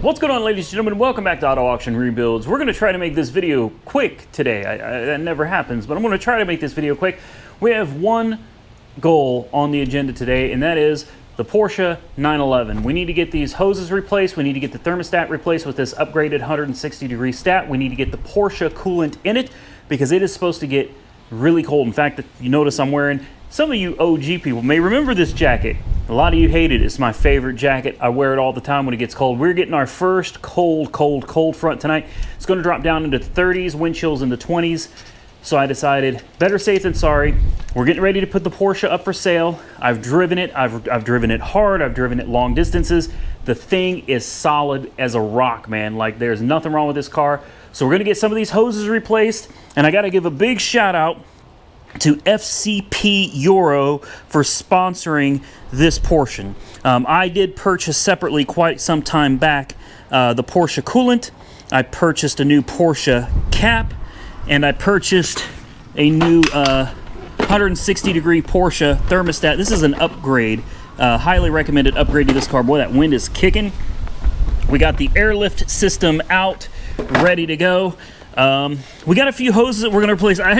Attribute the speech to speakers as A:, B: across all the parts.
A: What's going on, ladies and gentlemen? Welcome back to Auto Auction Rebuilds. We're going to try to make this video quick today. That never happens, but I'm going to try to make this video quick. We have one goal on the agenda today, and that is the Porsche 911. We need to get these hoses replaced. We need to get the thermostat replaced with this upgraded 160-degree stat. We need to get the Porsche coolant in it because it is supposed to get really cold. In fact, you notice I'm wearing, some of you OG people may remember this jacket. A lot of you hate it. It's my favorite jacket. I wear it all the time when it gets cold. We're getting our first cold front tonight. It's going to drop down into the 30s, wind chills in the 20s. So I decided, better safe than sorry. We're getting ready to put the Porsche up for sale. I've driven it. I've driven it hard. I've driven it long distances. The thing is solid as a rock, man. Like, there's nothing wrong with this car. So we're going to get some of these hoses replaced. And I got to give a big shout out to FCP Euro for sponsoring this portion. I did purchase separately quite some time back the Porsche coolant. I purchased a new Porsche cap, and I purchased a new 160-degree Porsche thermostat. This is an upgrade, highly recommended upgrade to this car. Boy, that wind is kicking. We got the airlift system out, ready to go. We got a few hoses that we're going to replace. I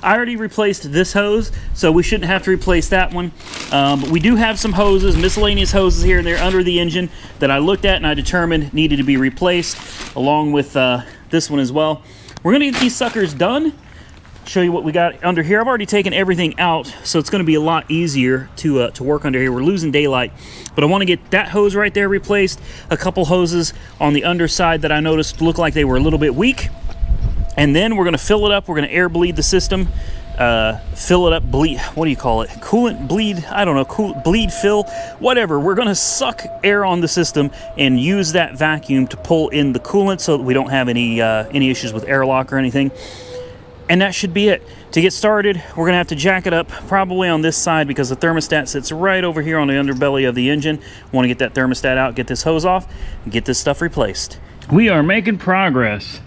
A: already replaced this hose, so we shouldn't have to replace that one. But we do have some hoses, miscellaneous hoses here and there under the engine that I looked at and I determined needed to be replaced, along with this one as well. We're going to get these suckers done. Show you what we got under here. I've already taken everything out, so it's going to be a lot easier to work under here. We're losing daylight, but I want to get that hose right there replaced. A couple hoses on the underside that I noticed looked like they were a little bit weak. And then we're going to fill it up. We're going to air bleed the system. Fill it up, bleed, what do you call it? Coolant, bleed, I don't know, bleed, fill, whatever. We're going to suck air on the system and use that vacuum to pull in the coolant so that we don't have any issues with airlock or anything. And that should be it. To get started, we're going to have to jack it up probably on this side because the thermostat sits right over here on the underbelly of the engine. Want to get that thermostat out, get this hose off, and get this stuff replaced. We are making progress.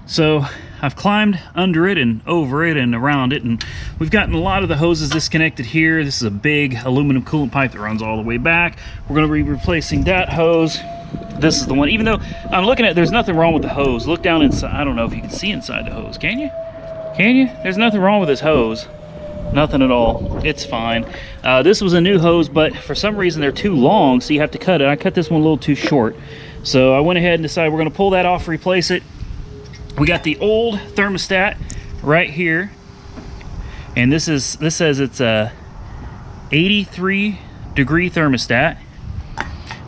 A: So I've climbed under it and over it and around it, and we've gotten a lot of the hoses disconnected here. This is a big aluminum coolant pipe that runs all the way back. We're going to be replacing that hose. This is the one. Even though I'm looking at, there's nothing wrong with the hose. Look down inside. I don't know if you can see inside the hose. Can you? Can you? There's nothing wrong with this hose. Nothing at all. It's fine. This was a new hose, but for some reason they're too long, so you have to cut it. I cut this one a little too short. So I went ahead and decided we're going to pull that off, replace it. We got the old thermostat right here, and this says it's a 83-degree thermostat.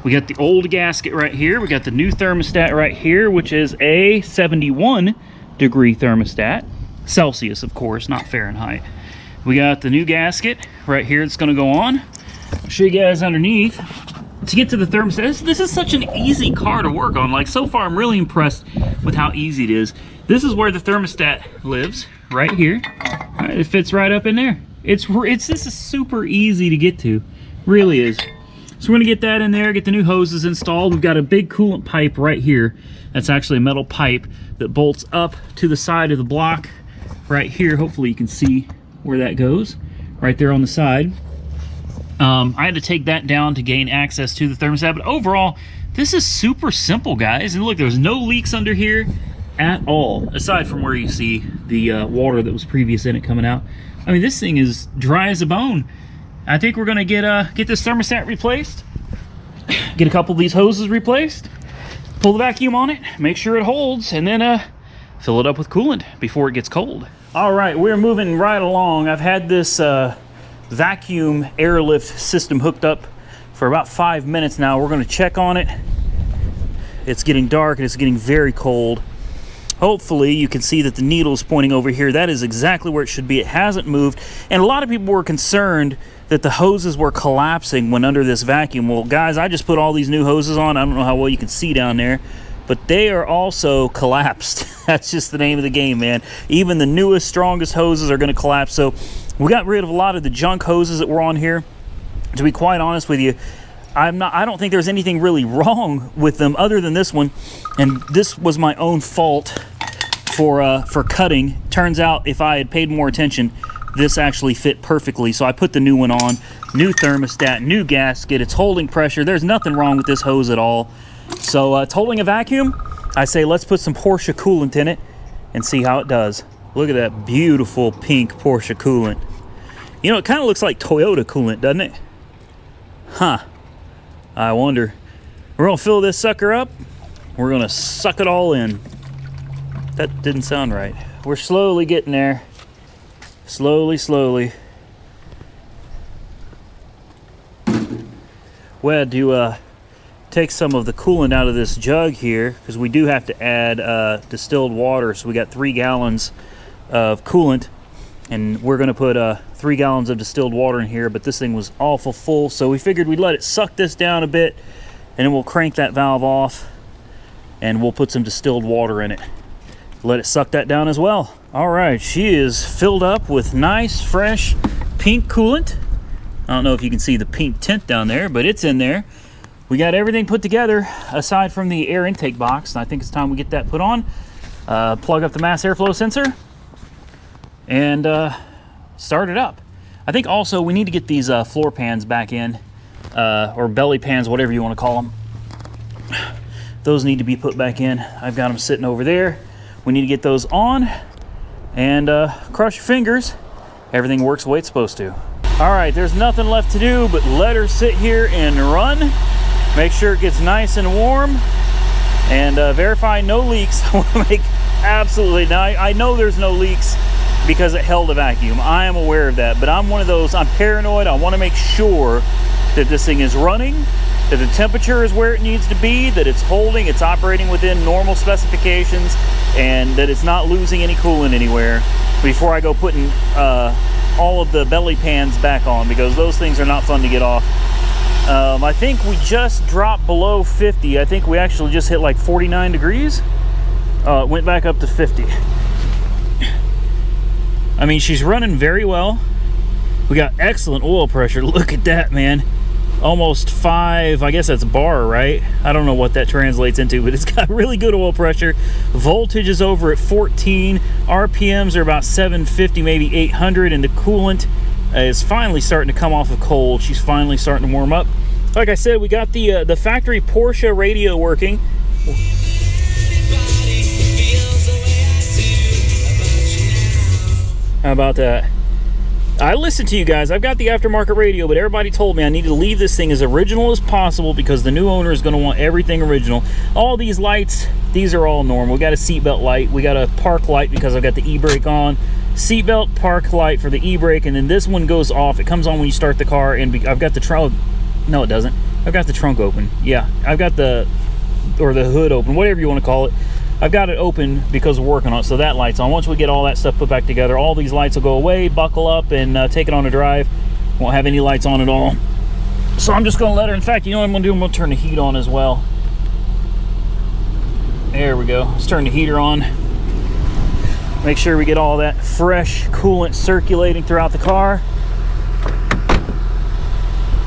A: We got the old gasket right here. We got the new thermostat right here, which is a 71-degree thermostat. Celsius, of course, not Fahrenheit. We got the new gasket right here that's going to go on. I'll show you guys underneath. To get to the thermostat, this is such an easy car to work on. Like, so far I'm really impressed with how easy it is. This is where the thermostat lives, right here. It fits right up in there. This is super easy to get to, really is. So we're gonna get that in there, get the new hoses installed. We've got a big coolant pipe right here. That's actually a metal pipe that bolts up to the side of the block right here. Hopefully you can see where that goes, right there on the side. I had to take that down to gain access to the thermostat, but overall, this is super simple, guys. And look, there's no leaks under here at all, aside from where you see the water that was previous in it coming out. I mean, this thing is dry as a bone. I think we're gonna get this thermostat replaced, get a couple of these hoses replaced, pull the vacuum on it, make sure it holds, and then fill it up with coolant before it gets cold. All right, we're moving right along. I've had this vacuum airlift system hooked up for about 5 minutes now. We're going to check on it. It's getting dark and it's getting very cold. Hopefully you can see that the needle is pointing over here. That is exactly where it should be. It hasn't moved, and a lot of people were concerned that the hoses were collapsing when under this vacuum. Well, guys, I just put all these new hoses on. I don't know how well you can see down there, but they are also collapsed. That's just the name of the game, man. Even the newest, strongest hoses are going to collapse. So we got rid of a lot of the junk hoses that were on here. To be quite honest with you, I don't think there's anything really wrong with them other than this one. And this was my own fault for cutting. Turns out if I had paid more attention, this actually fit perfectly. So I put the new one on, new thermostat, new gasket. It's holding pressure. There's nothing wrong with this hose at all. So it's holding a vacuum. I say let's put some Porsche coolant in it and see how it does. Look at that beautiful pink Porsche coolant. You know, it kind of looks like Toyota coolant, doesn't it? Huh. I wonder. We're gonna fill this sucker up. We're gonna suck it all in. That didn't sound right. We're slowly getting there. Slowly, slowly. We had to take some of the coolant out of this jug here because we do have to add distilled water. So we got 3 gallons of coolant, and we're going to put 3 gallons of distilled water in here, but this thing was awful full, so we figured we'd let it suck this down a bit, and then we'll crank that valve off and we'll put some distilled water in it. Let it suck that down as well. All right, she is filled up with nice fresh pink coolant. I don't know if you can see the pink tint down there, but it's in there. We got everything put together aside from the air intake box, and I think it's time we get that put on. Plug up the mass airflow sensor and start it up. I think also we need to get these floor pans back in, or belly pans, whatever you want to call them. Those need to be put back in. I've got them sitting over there. We need to get those on, and cross your fingers, everything works the way it's supposed to. All right, there's nothing left to do but let her sit here and run. Make sure it gets nice and warm, and verify no leaks. I want to make absolutely, now I know there's no leaks because it held a vacuum. I am aware of that, but I'm one of those, I'm paranoid. I want to make sure that this thing is running, that the temperature is where it needs to be, that it's holding, it's operating within normal specifications, and that it's not losing any coolant anywhere before I go putting all of the belly pans back on, because those things are not fun to get off. I think we just dropped below 50. I think we actually just hit like 49 degrees. It went back up to 50. I mean, she's running very well. We got excellent oil pressure. Look at that, man. Almost 5, I guess that's bar, right? I don't know what that translates into, but it's got really good oil pressure. Voltage is over at 14. RPMs are about 750, maybe 800, and the coolant is finally starting to come off of cold. She's finally starting to warm up. Like I said, we got the factory Porsche radio working. How about that? I listened to you guys. I've got the aftermarket radio, but everybody told me I need to leave this thing as original as possible because the new owner is going to want everything original. All these lights, these are all normal. We got a seatbelt light. We got a park light because I've got the e-brake on. Seatbelt, park light for the e-brake, and then this one goes off. It comes on when you start the car, and I've got the trunk. No, it doesn't. I've got the trunk open. Yeah, I've got the hood open, whatever you want to call it. I've got it open because we're working on it, so that light's on. Once we get all that stuff put back together, all these lights will go away, buckle up, and take it on a drive. Won't have any lights on at all. So I'm just going to let her, in fact, you know what I'm going to do? I'm going to turn the heat on as well. There we go. Let's turn the heater on. Make sure we get all that fresh coolant circulating throughout the car.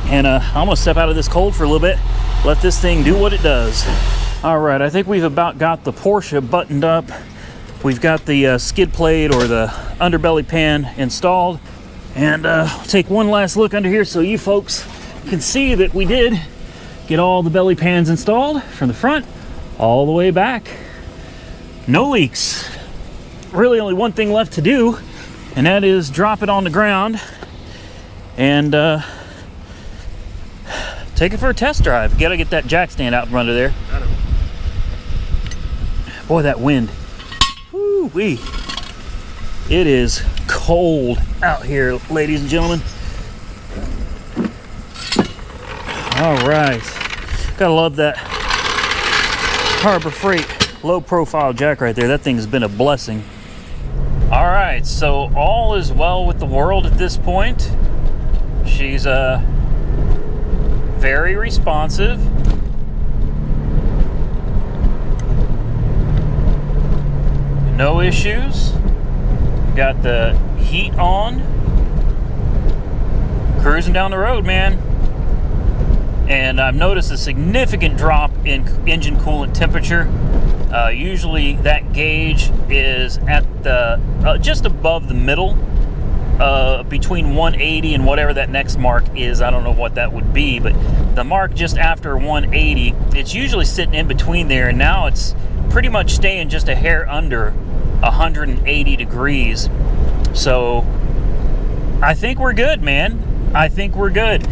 A: And I'm going to step out of this cold for a little bit, let this thing do what it does. All right, I think we've about got the Porsche buttoned up. We've got the skid plate or the underbelly pan installed. And take one last look under here so you folks can see that we did get all the belly pans installed from the front all the way back. No leaks. Really only one thing left to do, and that is drop it on the ground and take it for a test drive. Gotta get that jack stand out from under there. Boy, that wind. Woo-wee. It is cold out here, ladies and gentlemen. All right. Gotta love that Harbor Freight low profile jack right there. That thing's been a blessing. All right, so all is well with the world at this point. She's very responsive. No issues. Got the heat on. Cruising down the road, man. And I've noticed a significant drop in engine coolant temperature. Usually that gauge is at the just above the middle. between 180 and whatever that next mark is. I don't know what that would be, but the mark just after 180, it's usually sitting in between there, and now it's pretty much staying just a hair under 180 degrees. So I think we're good, man. I think we're good.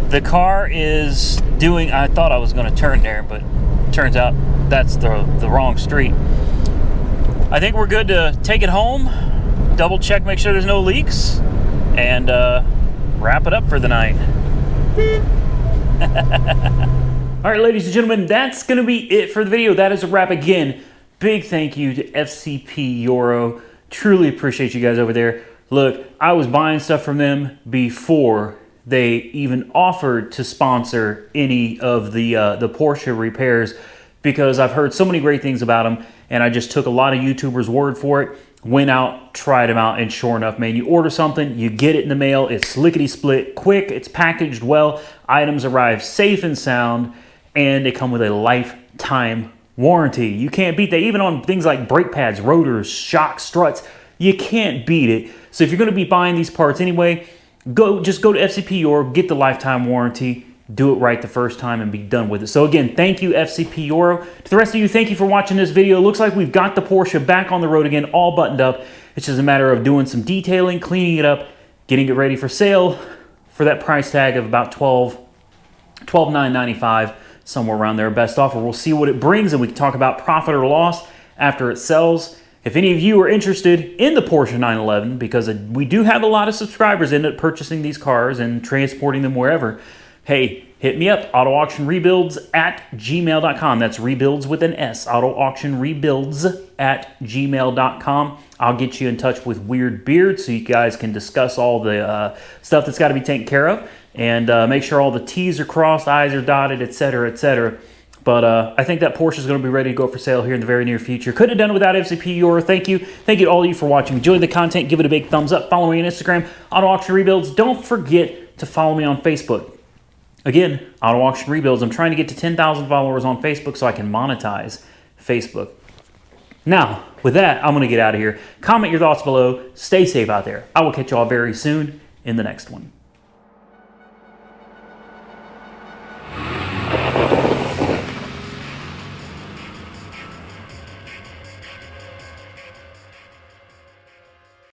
A: The car is doing, I thought I was going to turn there, but turns out that's the wrong street. I think we're good to take it home, double check, make sure there's no leaks, and wrap it up for the night. All right, ladies and gentlemen, that's going to be it for the video. That is a wrap. Again, big thank you to FCP Euro. Truly appreciate you guys over there. Look, I was buying stuff from them before they even offered to sponsor any of the Porsche repairs, because I've heard so many great things about them, and I just took a lot of YouTubers' word for it, went out, tried them out, and sure enough, man, you order something, you get it in the mail, it's lickety-split, quick, it's packaged well, items arrive safe and sound, and they come with a lifetime warranty. You can't beat that. Even on things like brake pads, rotors, shocks, struts, you can't beat it. So if you're going to be buying these parts anyway, just go to FCP or get the lifetime warranty. Do it right the first time and be done with it. So again, thank you, FCP Euro. To the rest of you, thank you for watching this video. It looks like we've got the Porsche back on the road again, all buttoned up. It's just a matter of doing some detailing, cleaning it up, getting it ready for sale for that price tag of about $12,995, somewhere around there. Best offer. We'll see what it brings, and we can talk about profit or loss after it sells. If any of you are interested in the Porsche 911, because we do have a lot of subscribers end up purchasing these cars and transporting them wherever, hey, hit me up, autoauctionrebuilds@gmail.com. That's rebuilds with an S, autoauctionrebuilds@gmail.com. I'll get you in touch with Weird Beard so you guys can discuss all the stuff that's got to be taken care of, and make sure all the T's are crossed, I's are dotted, etc., etc. But I think that Porsche is going to be ready to go for sale here in the very near future. Couldn't have done it without FCP Euro. Thank you. Thank you to all of you for watching. Enjoy the content. Give it a big thumbs up. Follow me on Instagram, Auto Auction Rebuilds. Don't forget to follow me on Facebook. Again, Auto Auction Rebuilds. I'm trying to get to 10,000 followers on Facebook so I can monetize Facebook. Now, with that, I'm going to get out of here. Comment your thoughts below. Stay safe out there. I will catch you all very soon in the next one.